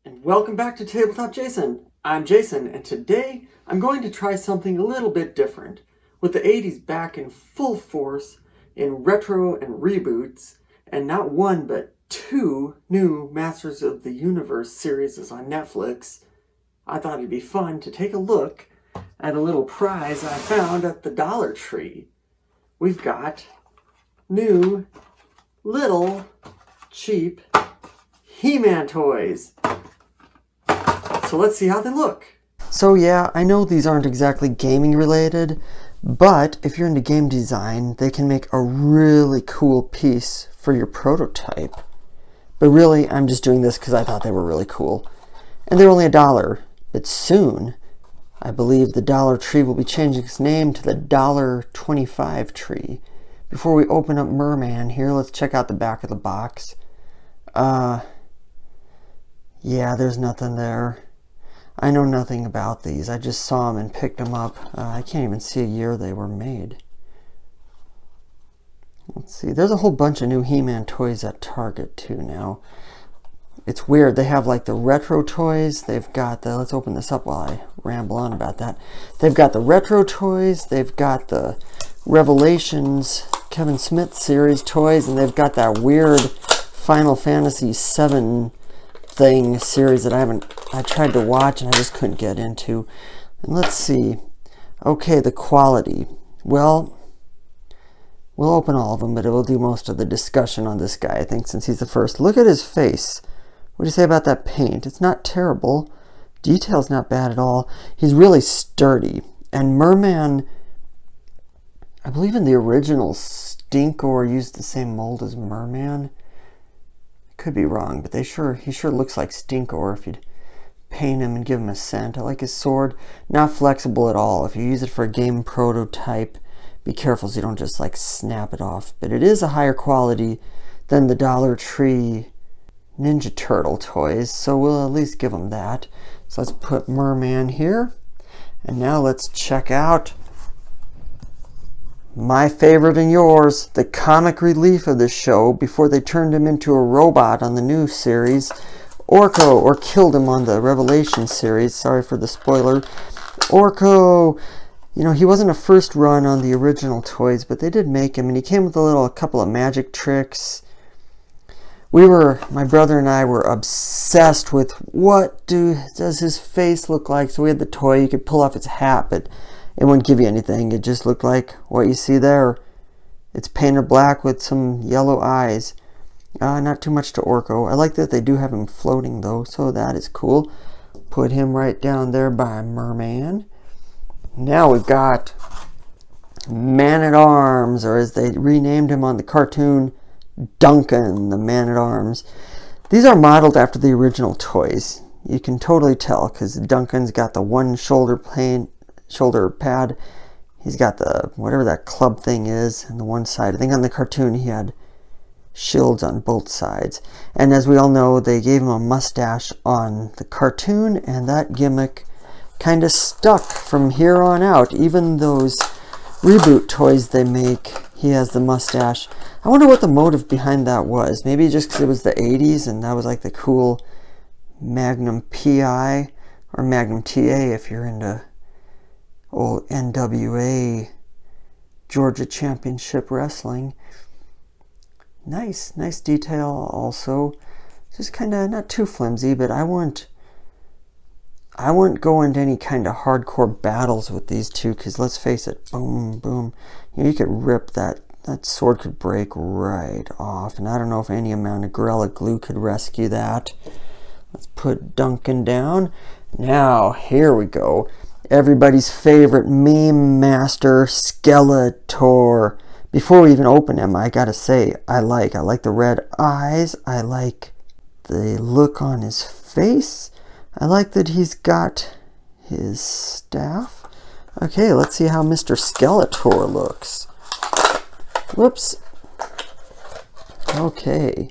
And welcome back to Tabletop Jason. I'm Jason, and today I'm going to try something a little bit different. With the 80s back in full force in retro and reboots, and not one but two new Masters of the Universe series on Netflix, I thought it'd be fun to take a look at a little prize I found at the Dollar Tree. We've got new, little, cheap He-Man toys. So let's see how they look. So yeah, I know these aren't exactly gaming related, but if you're into game design, they can make a really cool piece for your prototype. But really, I'm just doing this because I thought they were really cool. And they're only $1, but soon, I believe the Dollar Tree will be changing its name to the $1.25 Tree. Before we open up Merman here, let's check out the back of the box. Yeah, there's nothing there. I know nothing about these. I just saw them and picked them up. I can't even see a year they were made. Let's see. There's a whole bunch of new He-Man toys at Target too now. It's weird. They have like the retro toys. They've got the... Let's open this up while I ramble on about that. They've got the retro toys. They've got the Revelations Kevin Smith series toys. And they've got that weird Final Fantasy VII thing series that I tried to watch and I just couldn't get into. And let's see. Okay, the quality. Well, we'll open all of them, but it will do most of the discussion on this guy, I think, since he's the first. Look at his face. What do you say about that paint? It's not terrible. Detail's not bad at all. He's really sturdy. And Merman, I believe in the original Stinkor used the same mold as Merman. Could be wrong, but he sure looks like Stinkor if you'd paint him and give him a scent. I like his sword. Not flexible at all. If you use it for a game prototype, be careful so you don't just like snap it off. But it is a higher quality than the Dollar Tree Ninja Turtle toys, so we'll at least give them that. So let's put Merman here. And now let's check out my favorite and yours, the comic relief of the show before they turned him into a robot on the new series, Orco, or killed him on the Revelation series. Sorry for the spoiler. Orco, you know, he wasn't a first run on the original toys, but they did make him, and he came with a couple of magic tricks. My brother and I were obsessed with what does his face look like. So we had the toy, you could pull off its hat, but it wouldn't give you anything. It just looked like what you see there. It's painted black with some yellow eyes. Not too much to Orco. I like that they do have him floating though, so that is cool. Put him right down there by Merman. Now we've got Man-at-Arms, or as they renamed him on the cartoon, Duncan, the Man-at-Arms. These are modeled after the original toys. You can totally tell because Duncan's got the one shoulder pad. He's got the whatever that club thing is on the one side. I think on the cartoon he had shields on both sides. And as we all know, they gave him a mustache on the cartoon, and that gimmick kind of stuck from here on out. Even those reboot toys they make, he has the mustache. I wonder what the motive behind that was. Maybe just because it was the 80s and that was like the cool Magnum PI or Magnum TA if you're into old NWA Georgia Championship Wrestling. Nice detail also. Just kind of not too flimsy, but I wouldn't go into any kind of hardcore battles with these two because let's face it, boom, boom. You could rip that sword could break right off, and I don't know if any amount of Gorilla Glue could rescue that. Let's put Duncan down. Now, here we go. Everybody's favorite meme master, Skeletor. Before we even open him, I gotta say, I like the red eyes. I like the look on his face. I like that he's got his staff. Okay, let's see how Mr. Skeletor looks. Whoops. Okay.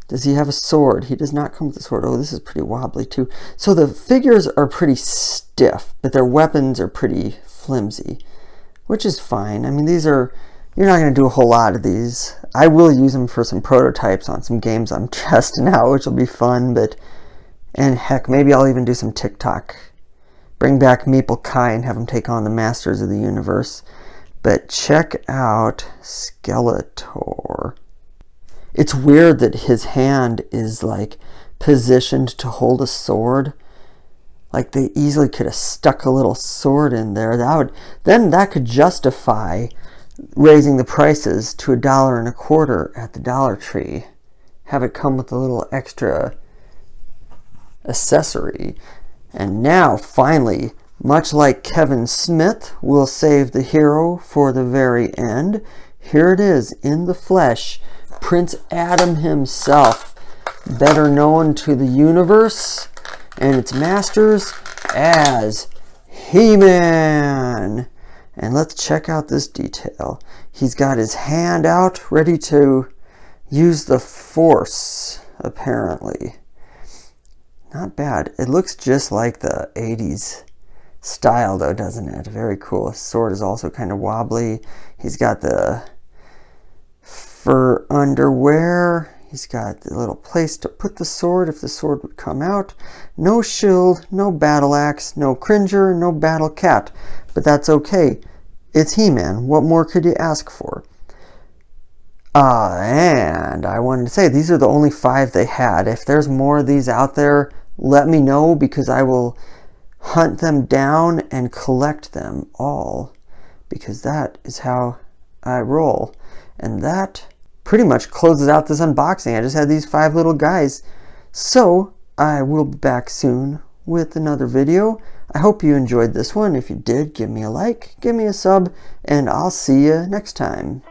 Does he have a sword? He does not come with a sword. Oh, this is pretty wobbly too. So the figures are pretty stiff, but their weapons are pretty flimsy, which is fine. I mean, you're not going to do a whole lot of these. I will use them for some prototypes on some games I'm testing out, which will be fun, but And heck, maybe I'll even do some TikTok. Bring back Maple Kai and have him take on the Masters of the Universe. But check out Skeletor. It's weird that his hand is like positioned to hold a sword. Like they easily could have stuck a little sword in there. That could justify raising the prices to $1.25 at the Dollar Tree. Have it come with a little extra accessory. And now, finally, much like Kevin Smith will save the hero for the very end, here it is in the flesh, Prince Adam himself, better known to the universe and its masters as He-Man. And let's check out this detail. He's got his hand out, ready to use the Force, apparently. Not bad. It looks just like the 80s style, though, doesn't it? Very cool. His sword is also kind of wobbly. He's got the fur underwear. He's got the little place to put the sword if the sword would come out. No shield, no battle axe, no cringer, no battle cat. But that's okay. It's He-Man. What more could you ask for? And I wanted to say, these are the only 5 they had. If there's more of these out there, let me know, because I will hunt them down and collect them all, because that is how I roll. And that pretty much closes out this unboxing. I just had these 5 little guys. So I will be back soon with another video. I hope you enjoyed this one. If you did, give me a like, give me a sub, and I'll see you next time.